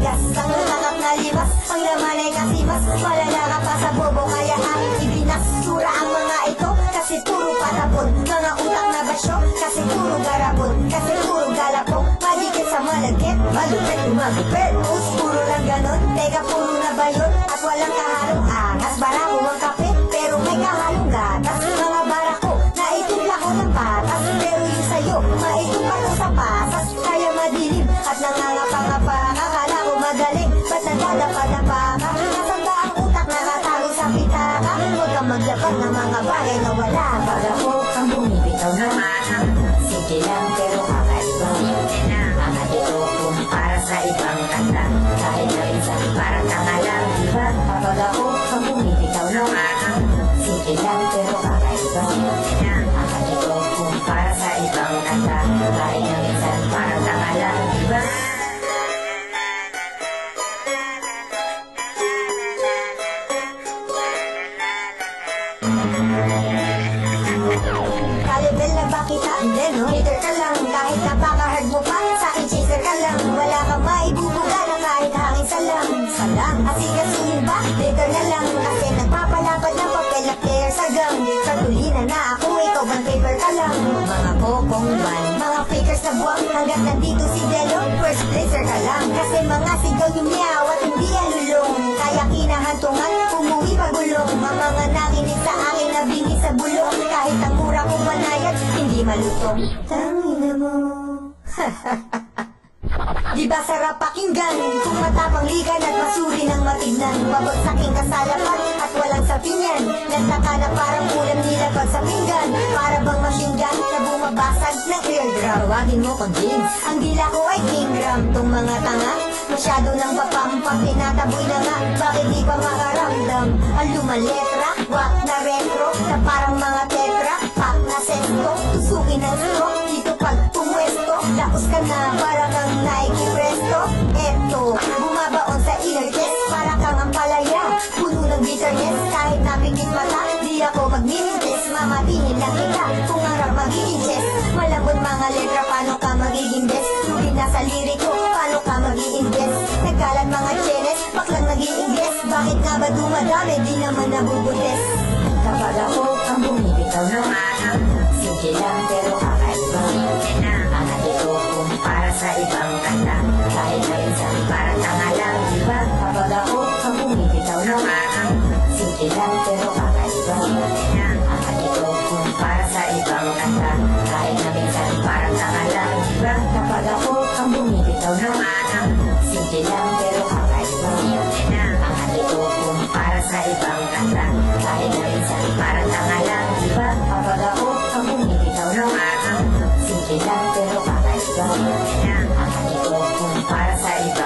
bigas. Ang nakakap na limas, ang laman ay kasimas. Malala ka pa sa bobo kaya aking ibinas. Sura ang mga ito kasi puro patapon. Mga utak na basyo kasi puro garapon. Kasi puro galapong, maligit sa malagkit. Malupit umagupit, puro lang ganon. Teka puro na ba yun? At walang kahalong angas. Barako ang kape, pero may kahalong gatas. Mga barako, naitupla ko ng patas. Pero yung sayo, maitupa ko sa pasas. Kaya madilim at nangangapa-ngapa. Akala ko magaling, ba't nagdadapa-dapa ka? Nasaan ba ang utak nakatago sa pitaka? Huwag kang maglabag ng mga bagay na wala. Pag ako ang bumibitaw na sige lang pero kakaiba. Ang adito kung para sa ibang kanta. Kahit na minsan parang tanga lang, diba? Kapag ako ang bumibitaw na sige lang pero kakaiba. Ang adito kung para sa ibang kanta. Kahit na minsan parang tanga lang, diba? Kalibel na ba kita? Hindi no? Hater ka lang, kahit napaka-hard mo pa. Sa akin chaser ka lang, wala kang maibubuga na kahit hangin salang. Salang, asikasuhin ba? Later na lang, kasi nagpapalapad ng papel na player sa gang. Sa tulina na ako, ikaw bang paper ka lang? Mga kokong ban, mga fakers na buwang. Hanggat nandito si Delo, first placer ka lang. Kasi mga sigaw yung miyaw at hindi alulong. Kaya kinahantungan, umuwi pagulong. Mga nakinig sa akin na bingis sa bulong. Kahit ang mura kong manayat, hindi malutong. Tangina mo. Di ba sarap pakinggan? Kung matapang ligan at masuri ng matignan. Babagsaking kasalapan at walang sapinyan. Nagtaka na parang ulam nilagpag sa pinggan. Para bang machine gun na bumabasag ng eardrum. Tawagin mo kong James, ang dila ko ay Kingram. Tong mga tanga, masyado nang papampak. Tinataboy na nga, bakit di pa makaramdam? Ang lumaletra, wak na retro. Na parang mga tetra, pak na sesto. Tusukin ang stroke, dito pag pumwesto. Laos ka na, para kang Nike Presto. Eto, bumabaon sa inner chest. Para kang ang palaya, puno ng bitterness. Kahit napikit mata, di ako magninintes. Mamatingin lang kita, kung harap magiging chest. Malambot mga letra, paano ka magiging best? Hindi na sa liriko, paano ka magiging best? Nagkalat mga chenes, baklang naging guess. Bakit nga ba dumadami, di naman nabubutes? Kapag ako ang bumibitaw na sige lang pero kakaiba. Ang adito kung para sa ibang kanta. Kahit na minsan parang tanga lang, diba? Kapag ako ang bumibitaw na sige lang pero kakaiba. Ang adito kung para sa ibang kanta. Kahit na minsan parang tanga lang, diba? Kapag ako ang bumibitaw na sige lang pero kakaiba. Ang adito kung para sa ibang kanta. Kahit na minsan parang tanga lang, diba? Kapag ako ang bumibitaw na sige lang pero kakaiba. Ang adito kung para sa ibang